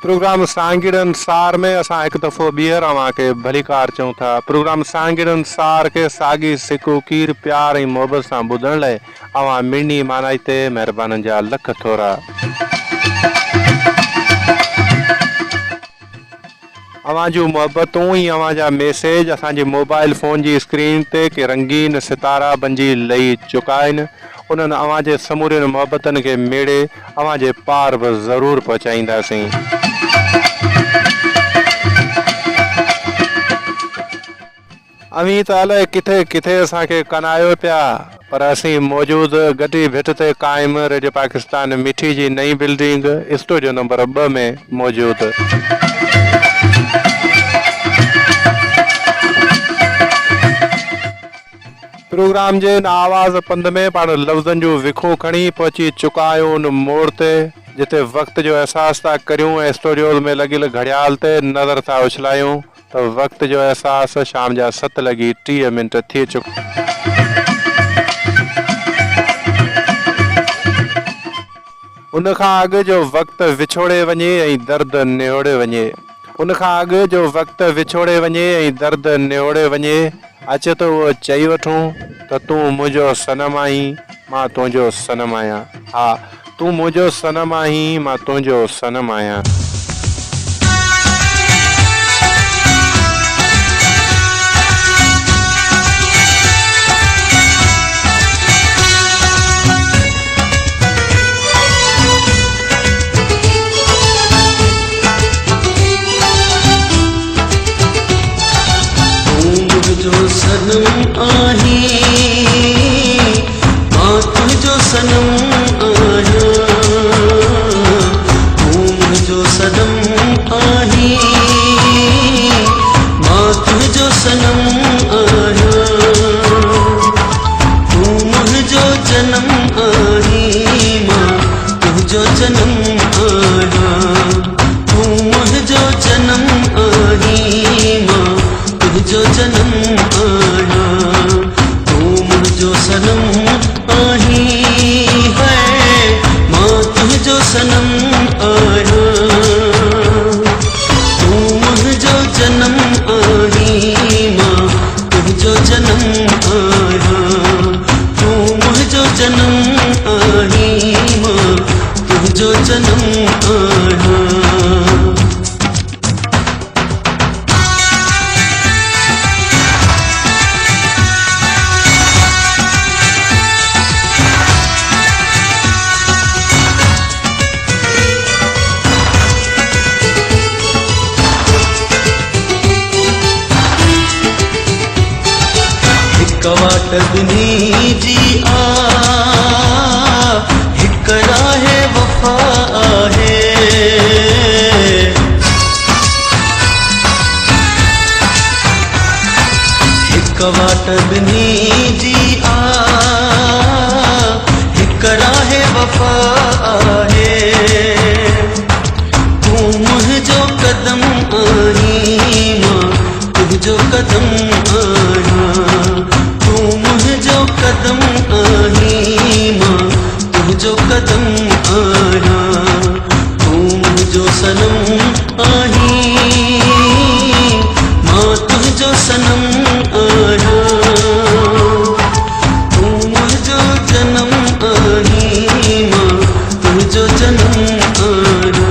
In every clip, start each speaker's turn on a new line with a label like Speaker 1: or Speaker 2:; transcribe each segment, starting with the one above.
Speaker 1: Programme सांगिड़न सार में असां एक दफ़ो ॿीहर अव्हांखे भली कार चऊं था। प्रोग्राम सांगिड़न सार के सागी सिको कीर प्यार ऐं मोहबत सां ॿुधण लाइ अव्हां मिनी मानाई ते महिरबानी जा लख थोरा। अव्हां जूं मोहबतूं ऐं अव्हां जा मैसेज असांजे मोबाइल फ़ोन जी स्क्रीन ते के रंगीन सितारा बणिजी लही चुका आहिनि। उन्हनि अव्हां जे समूरनि मोहबतनि खे मेड़े अव्हां जे पार बि ज़रूरु पहुचाईंदासीं। अवी त अलाए किथे किथे असांखे कनायो पिया, पर असीं मौजूद गटी भिट ते क़ाइम रेडियो पाकिस्तान मिठी जी नई बिल्डिंग स्टूडियो नंबर 2 में मौजूद। प्रोग्राम जे इन आवाज़ पंध में पाण लफ़्ज़नि जूं विखूं खणी पहुची चुका आहियूं उन मोड़ ते जिते वक़्त जो एहसास था करियूं ऐं स्टूडियो में लॻियल घड़ियाल ते नज़र था उछलायूं तो वक़्त जो एहसास शाम जा 7:30 थी चुका। उन खां अॻु जो वक़्तु विछोड़े वञे ऐं दर्द निहोड़े वञे। उन खां अॻु जो वक़्तु विछोड़े वञे ऐं दर्द निहोड़े वञे। अचे तो वो चई वठूं त तूं मुंहिंजो सनम आहीं मां तुंहिंजो सनम आहियां। हा, तूं मुंहिंजो सनम आहीं मां तुंहिंजो सनम आहियां।
Speaker 2: जो सनम आही मां तुझो सनम आहियां। तूं मुंहिंजो सनम आही मां तुझो सनम आहियां। तूं मुंहिंजो जनम आही मां तुझो जनम आहियां। तूं मुंहिंजो जनम आही मां तुझो जनम आहियां। तूं मुंहिंजो सनम आहीं है मां तुंहिंजो सनम आहियां। तूं मुंहिंजो जनम आहीं मां तुंहिंजो जनम आहियां। तूं मुंहिंजो जनम आहीं मां तुंहिंजो जनम आहियां। कवाट दुनी जी आ हिक राह वफा है। हिक वाट दुनी जी आ हिक राह वफा है। तूं मुंहिंजो कदम आहीं मां तुंहिंजो कदम आहियां। तूं मुंहिंजो कदम आहीं मां तुंहिंजो कदम आहियां। तूं मुंहिंजो सनम आहीं मां तुंहिंजो सनम आहियां। तूं मुंहिंजो जनम आहीं मां तुंहिंजो जनम आहियां।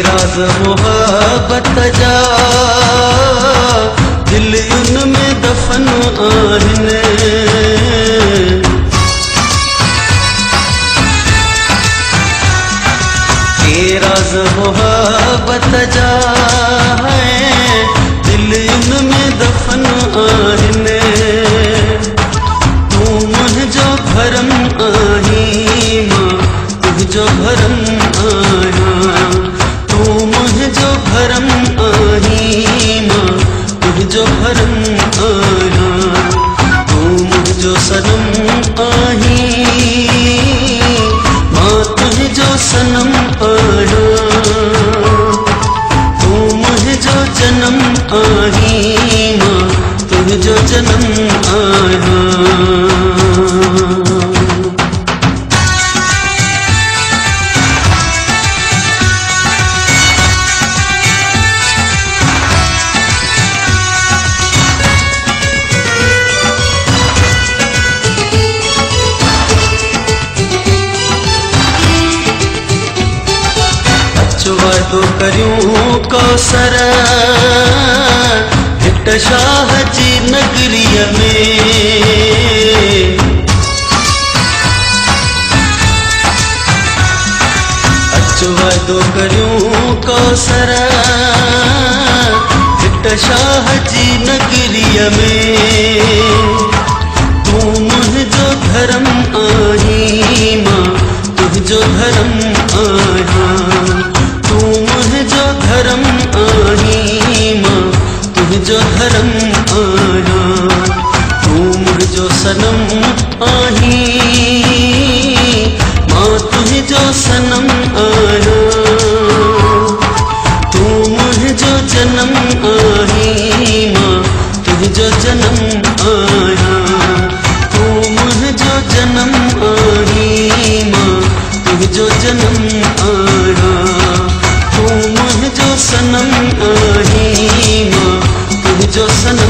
Speaker 2: राज मोहब्बत जा दिल उन में दफन आहिनि। के राज मोहब्बत जा दिल उन में दफन आहिनि। तूं मुंहिंजो भरम आहीं मां तुंहिंजो भरम आहियां। तूं मुंहिंजो भरम आहीं मां तुंहिंजो भरम आहियां। तूं मुंहिंजो सनम वादो करियूं कौसर हिट शाह जी नगरीअ में। अच वादो करियूं कौसर हिट शाह जी नगरीअ में। तू मुंहिंजो धर्म आहीं मां तुंहिंजो धर्म आहियां। तू मुंहिंजो धर्म आहीं मां तुंहिंजो धर्म आहियां। तू मुंहिंजो सनम आहीं मां तुंहिंजो सनम आहियां। तू मुंहिंजो जनम आहीं मां तुंहिंजो जनम आहियां। तू मुंहिंजो जनम आहीं मां तुंहिंजो जनम आहियां। तू मुंहिंजो सनम आहीं मां तुंहिंजो सनम